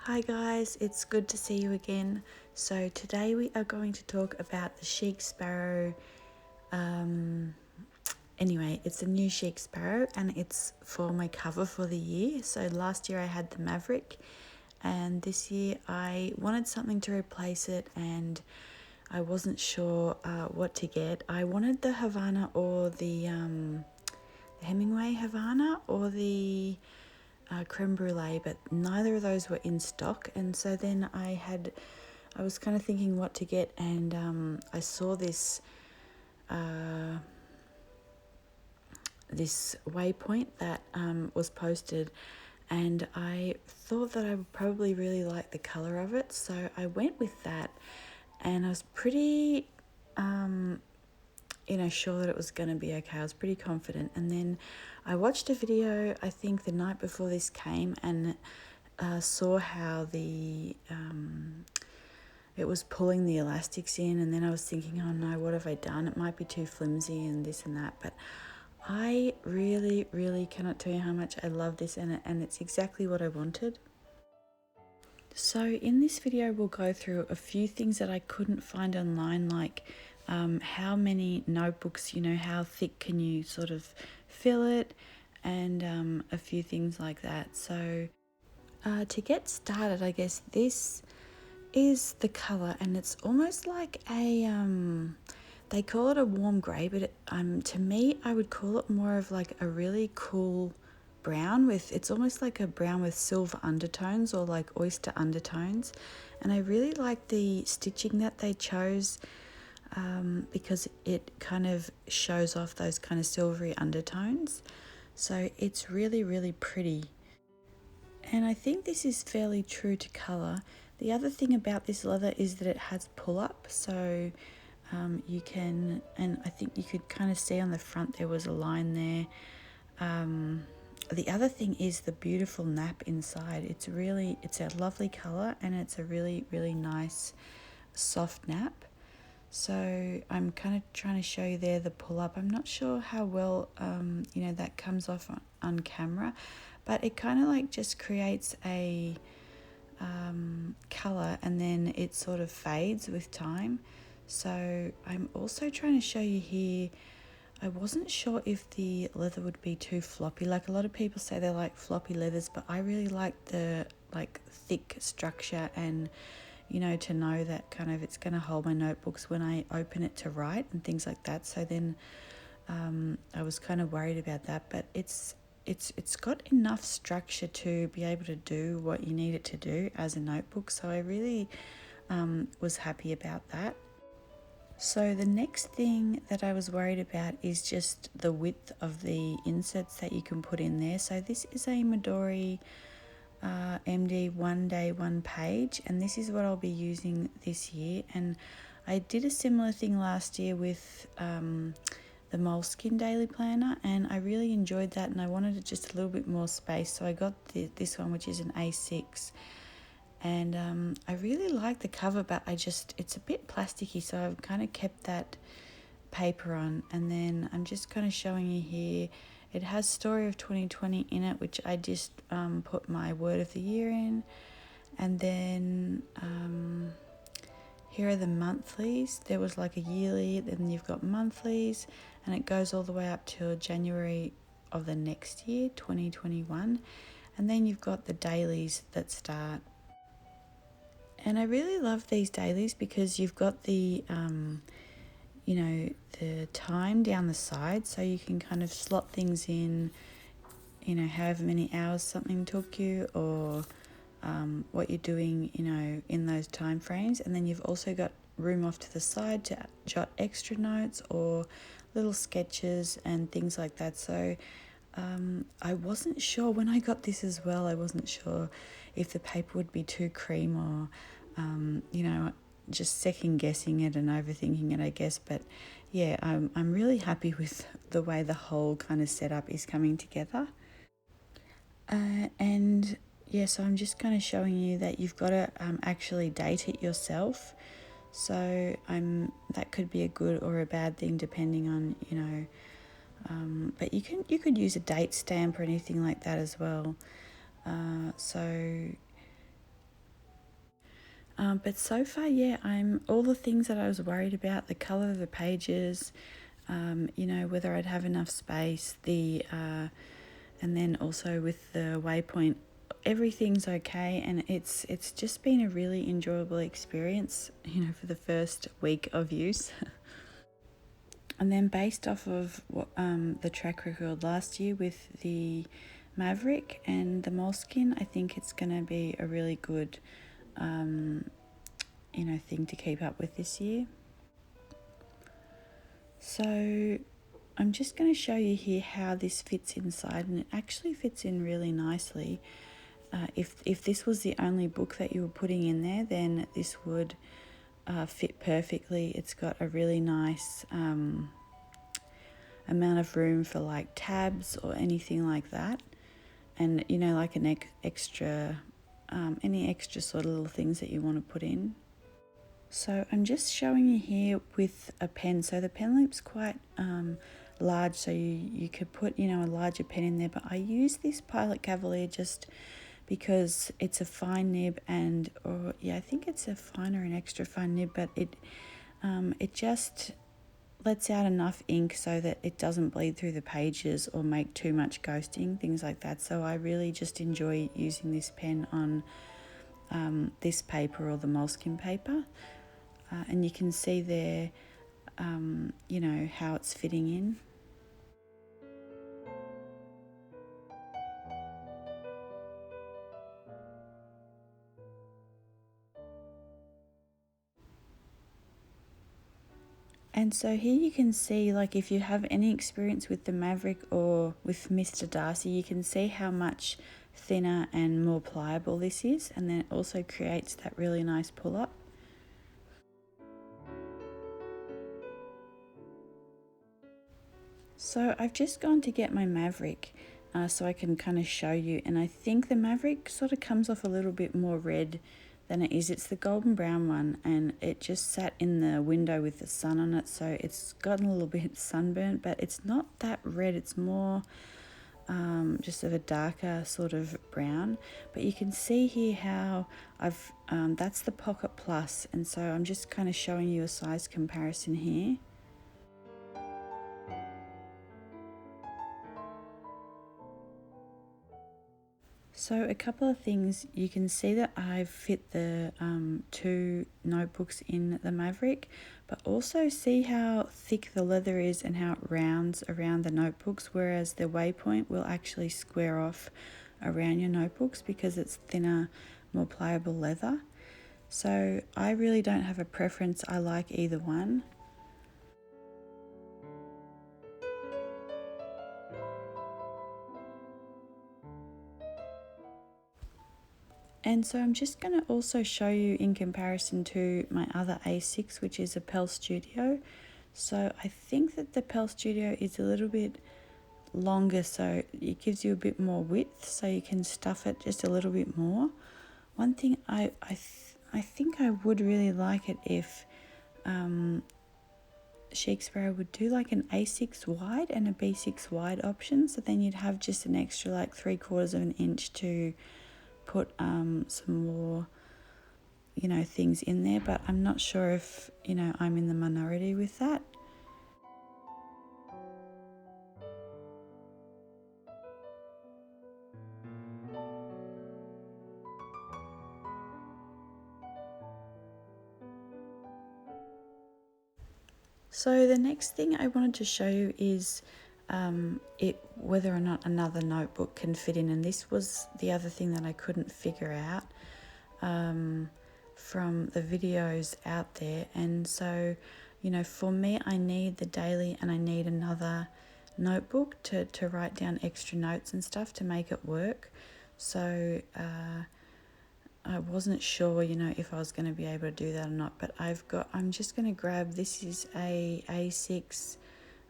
Hi guys, it's good to see you again. So today we are going to talk about the Chic Sparrow. Anyway, it's a new Chic Sparrow and it's for my cover for the year. So last year I had the Maverick and this year I wanted something to replace it and I wasn't sure what to get. I wanted the Havana or the Hemingway Havana or the creme brulee, but neither of those were in stock. And so then I was kind of thinking what to get, and I saw this this waypoint that was posted, and I thought that I would probably really like the color of it, so I went with that, and I was pretty sure that it was going to be okay. I was pretty confident. And then I watched a video, I think the night before this came, and saw how it was pulling the elastics in. And then I was thinking, oh no, what have I done? It might be too flimsy and this and that. But I really, really cannot tell you how much I love this, and it's exactly what I wanted. So in this video, we'll go through a few things that I couldn't find online, like how many notebooks, how thick can you sort of fill it, and a few things like that. So to get started, I guess this is the colour, and it's almost like they call it a warm grey, but to me, I would call it more of like a really cool brown it's almost like a brown with silver undertones or like oyster undertones. And I really like the stitching that they chose because it kind of shows off those kind of silvery undertones. So it's really, really pretty. And I think this is fairly true to colour. The other thing about this leather is that it has pull-up, so you can, and I think you could kind of see on the front there was a line there. The other thing is the beautiful nap inside. It's a lovely colour, and it's a really, really nice soft nap. So I'm kind of trying to show you there the pull up. I'm not sure how well that comes off on camera, but it kind of like just creates a colour, and then it sort of fades with time. So I'm also trying to show you here, I wasn't sure if the leather would be too floppy. Like a lot of people say they like floppy leathers, but I really like the thick structure, and to know that kind of it's going to hold my notebooks when I open it to write and things like that. So then I was kind of worried about that, but it's got enough structure to be able to do what you need it to do as a notebook. So I really was happy about that. So the next thing that I was worried about is just the width of the inserts that you can put in there. So this is a Midori MD 1 day 1 page, and this is what I'll be using this year. And I did a similar thing last year with the Moleskine Daily Planner, and I really enjoyed that, and I wanted just a little bit more space. So I got this one, which is an A6. And I really like the cover, but it's a bit plasticky, so I've kind of kept that paper on. And then I'm just kind of showing you here, it has Story of 2020 in it, which I just put my word of the year in. And then here are the monthlies. There was like a yearly, then you've got monthlies, and it goes all the way up till January of the next year, 2021. And then you've got the dailies that start. And I really love these dailies because you've got the the time down the side, so you can kind of slot things in, however many hours something took you, or what you're doing, in those time frames. And then you've also got room off to the side to jot extra notes or little sketches and things like that. So I wasn't sure when I got this as well. I wasn't sure if the paper would be too cream or, just second guessing it and overthinking it, I guess. But yeah, I'm really happy with the way the whole kind of setup is coming together. And yeah, so I'm just kind of showing you that you've got to actually date it yourself. So that could be a good or a bad thing depending on, but you could use a date stamp or anything like that as well. So But so far, yeah, I'm all the things that I was worried about, the colour of the pages, you know, whether I'd have enough space, and then also with the waypoint, everything's okay, and it's just been a really enjoyable experience, you know, for the first week of use. And then based off of what, the track record last year with the Maverick and the Moleskine, I think it's going to be a really good, you know, thing to keep up with this year. So I'm just going to show you here how this fits inside, and it actually fits in really nicely. If this was the only book that you were putting in there, then this would fit perfectly. It's got a really nice amount of room for like tabs or anything like that, and you know, like an extra any extra sort of little things that you want to put in. So I'm just showing you here with a pen. So the pen loop's quite large, so you could put, you know, a larger pen in there, but I use this Pilot Cavalier just because it's a fine nib, and or yeah, I think it's a fine or an extra fine nib, but it just lets out enough ink so that it doesn't bleed through the pages or make too much ghosting, things like that. So I really just enjoy using this pen on this paper or the Moleskine paper, and you can see there, you know, how it's fitting in. And so here you can see, like, if you have any experience with the Maverick or with Mr. Darcy, you can see how much thinner and more pliable this is, and then it also creates that really nice pull-up. So I've just gone to get my Maverick so I can kind of show you, and I think the Maverick sort of comes off a little bit more red than it is. It's the golden brown one, and it just sat in the window with the sun on it, so it's gotten a little bit sunburnt, but it's not that red. It's more just of a darker sort of brown. But you can see here how I've that's the Pocket Plus, and so I'm just kind of showing you a size comparison here. So a couple of things, you can see that I've fit the two notebooks in the Maverick, but also see how thick the leather is and how it rounds around the notebooks, whereas the Waypoint will actually square off around your notebooks because it's thinner, more pliable leather. So I really don't have a preference, I like either one. And so I'm just going to also show you in comparison to my other A6, which is a Pel Studio. So I think that the Pel Studio is a little bit longer, so it gives you a bit more width, so you can stuff it just a little bit more. One thing I think I would really like it if Chic Sparrow would do like an A6 wide and a B6 wide option, so then you'd have just an extra like 3/4 of an inch to put some more, you know, things in there, but I'm not sure if, you know, I'm in the minority with that. So the next thing I wanted to show you is whether or not another notebook can fit in, and this was the other thing that I couldn't figure out from the videos out there. And so, you know, for me, I need the daily and I need another notebook to write down extra notes and stuff to make it work. So I wasn't sure, you know, if I was going to be able to do that or not, but I'm just going to grab, this is a A6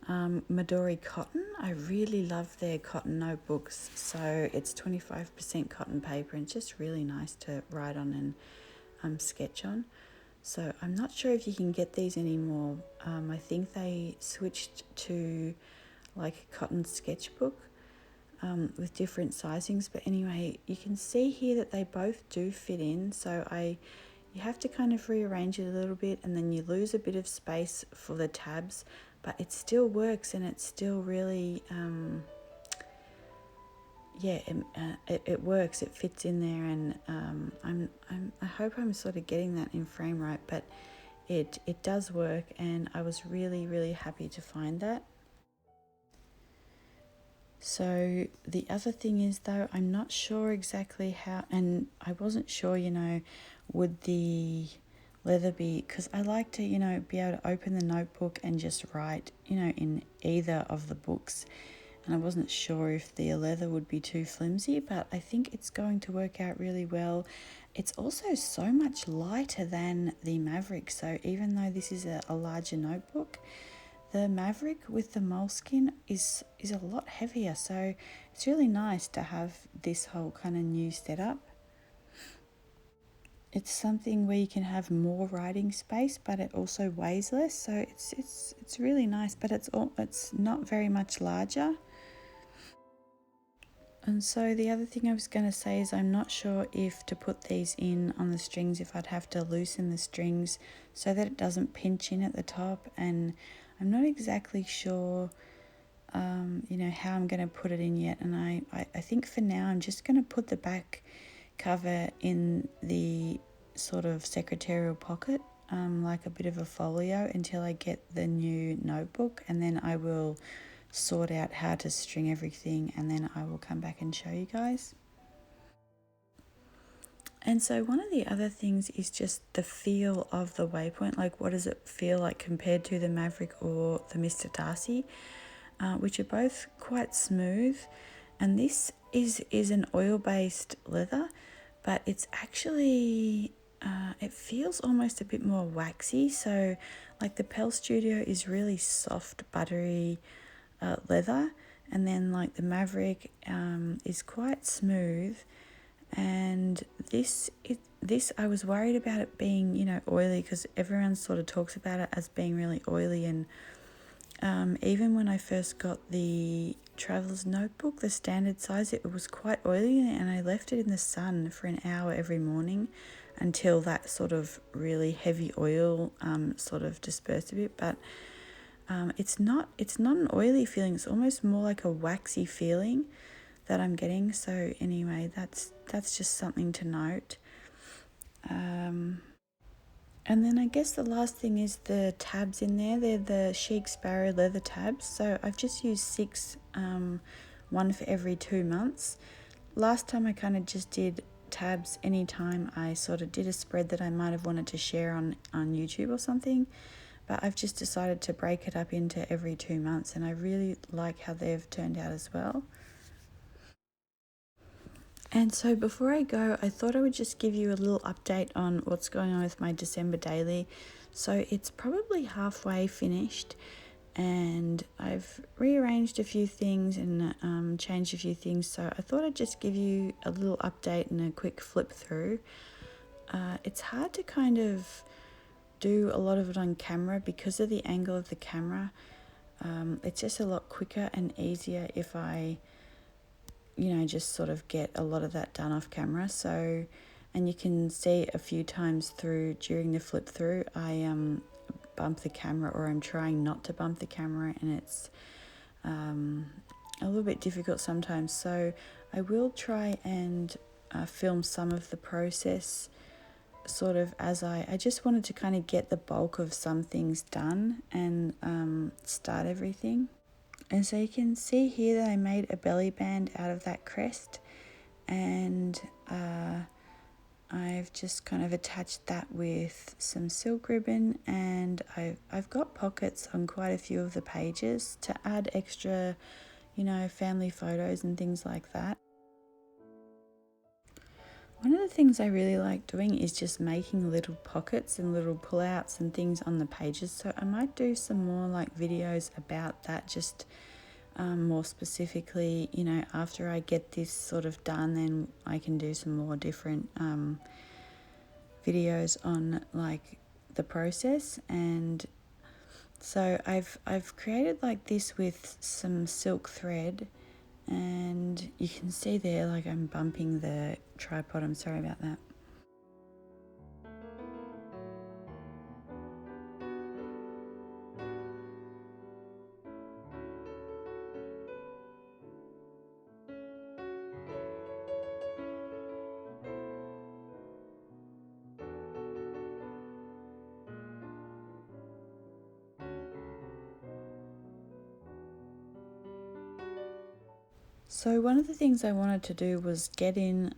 Midori cotton. I really love their cotton notebooks. So it's 25% cotton paper, and it's just really nice to write on and sketch on. So I'm not sure if you can get these anymore. I think they switched to like a cotton sketchbook with different sizings. But anyway, you can see here that they both do fit in. So I You have to kind of rearrange it a little bit, and then you lose a bit of space for the tabs, but it still works, and it's still really it works. It fits in there, and I hope I'm sort of getting that in frame right, but it does work, and I was really, really happy to find that. So the other thing is, though, I'm not sure exactly how, and I wasn't sure, would the leather be, because I like to, be able to open the notebook and just write, in either of the books. And I wasn't sure if the leather would be too flimsy, but I think it's going to work out really well. It's also so much lighter than the Maverick, so even though this is a larger notebook, the Maverick with the moleskin is a lot heavier, so it's really nice to have this whole kind of new setup. It's something where you can have more writing space, but it also weighs less, so it's really nice, but it's not very much larger. And so the other thing I was going to say is I'm not sure if to put these in on the strings, if I'd have to loosen the strings so that it doesn't pinch in at the top, and I'm not exactly sure how I'm going to put it in yet. And I think for now I'm just going to put the back cover in the sort of secretarial pocket, like a bit of a folio, until I get the new notebook, and then I will sort out how to string everything, and then I will come back and show you guys. And so one of the other things is just the feel of the Waypoint, like what does it feel like compared to the Maverick or the Mr. Darcy, which are both quite smooth. And this is an oil-based leather, but it's actually, it feels almost a bit more waxy. So like the Pell Studio is really soft, buttery leather, and then like the Maverick is quite smooth, and this I was worried about it being oily, because everyone sort of talks about it as being really oily, and even when I first got the Traveler's Notebook, the standard size, it was quite oily, and I left it in the sun for an hour every morning until that sort of really heavy oil sort of dispersed a bit, but it's not an oily feeling. It's almost more like a waxy feeling that I'm getting. So anyway, that's just something to note. And then I guess the last thing is the tabs in there. They're the Chic Sparrow leather tabs. So I've just used 6, one for every 2 months. Last time I kind of just did tabs anytime I sort of did a spread that I might have wanted to share on YouTube or something. But I've just decided to break it up into every 2 months, and I really like how they've turned out as well. And so before I go, I thought I would just give you a little update on what's going on with my December daily. So it's probably halfway finished, and I've rearranged a few things and changed a few things. So I thought I'd just give you a little update and a quick flip through. It's hard to kind of do a lot of it on camera because of the angle of the camera. It's just a lot quicker and easier if I just sort of get a lot of that done off camera. So, and you can see a few times through during the flip through, I bump the camera, or I'm trying not to bump the camera, and it's a little bit difficult sometimes. So I will try and film some of the process sort of as I just wanted to kind of get the bulk of some things done and start everything. And so you can see here that I made a belly band out of that crest, and I've just kind of attached that with some silk ribbon, and I've got pockets on quite a few of the pages to add extra, family photos and things like that. One of the things I really like doing is just making little pockets and little pullouts and things on the pages. So I might do some more like videos about that, just more specifically, after I get this sort of done, then I can do some more different videos on like the process. And so I've created like this with some silk thread, and you can see there, like I'm bumping the tripod, I'm sorry about that. So one of the things I wanted to do was get in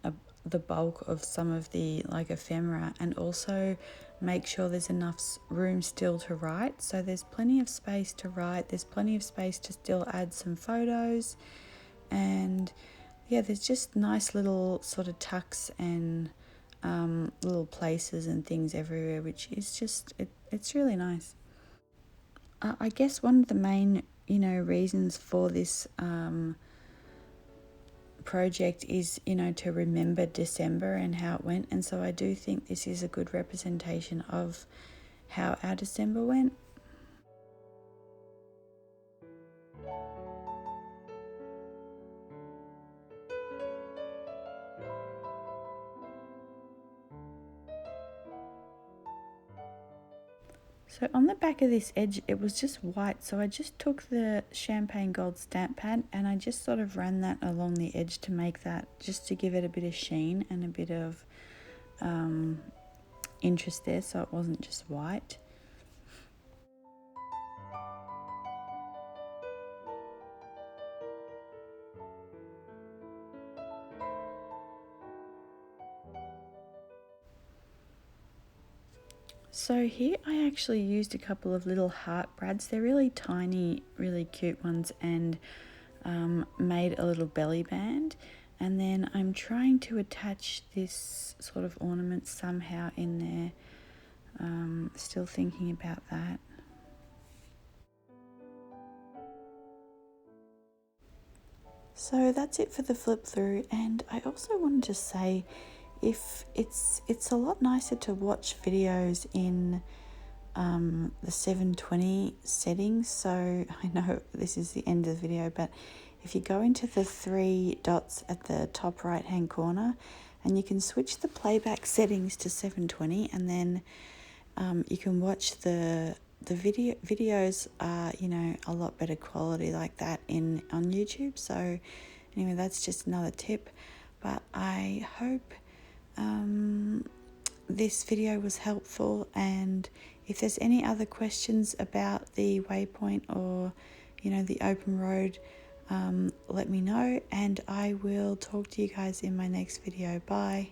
the bulk of some of the like ephemera, and also make sure there's enough room still to write. So there's plenty of space to write, there's plenty of space to still add some photos, and yeah, there's just nice little sort of tucks and little places and things everywhere, which is just, it's really nice. I guess one of the main, reasons for this project is, to remember December and how it went. And so I do think this is a good representation of how our December went. So on the back of this edge, it was just white. So I just took the champagne gold stamp pad and I just sort of ran that along the edge to make that, just to give it a bit of sheen and a bit of interest there, so it wasn't just white. So here I actually used a couple of little heart brads. They're really tiny, really cute ones, and made a little belly band. And then I'm trying to attach this sort of ornament somehow in there. Still thinking about that. So that's it for the flip through, and I also wanted to say, if it's a lot nicer to watch videos in the 720 settings. So I know this is the end of the video, but if you go into the three dots at the top right hand corner, and you can switch the playback settings to 720, and then you can watch the videos are, a lot better quality like that on YouTube. So anyway, that's just another tip. But I hope this video was helpful, and if there's any other questions about the waypoint or the open road, let me know, and I will talk to you guys in my next video. Bye.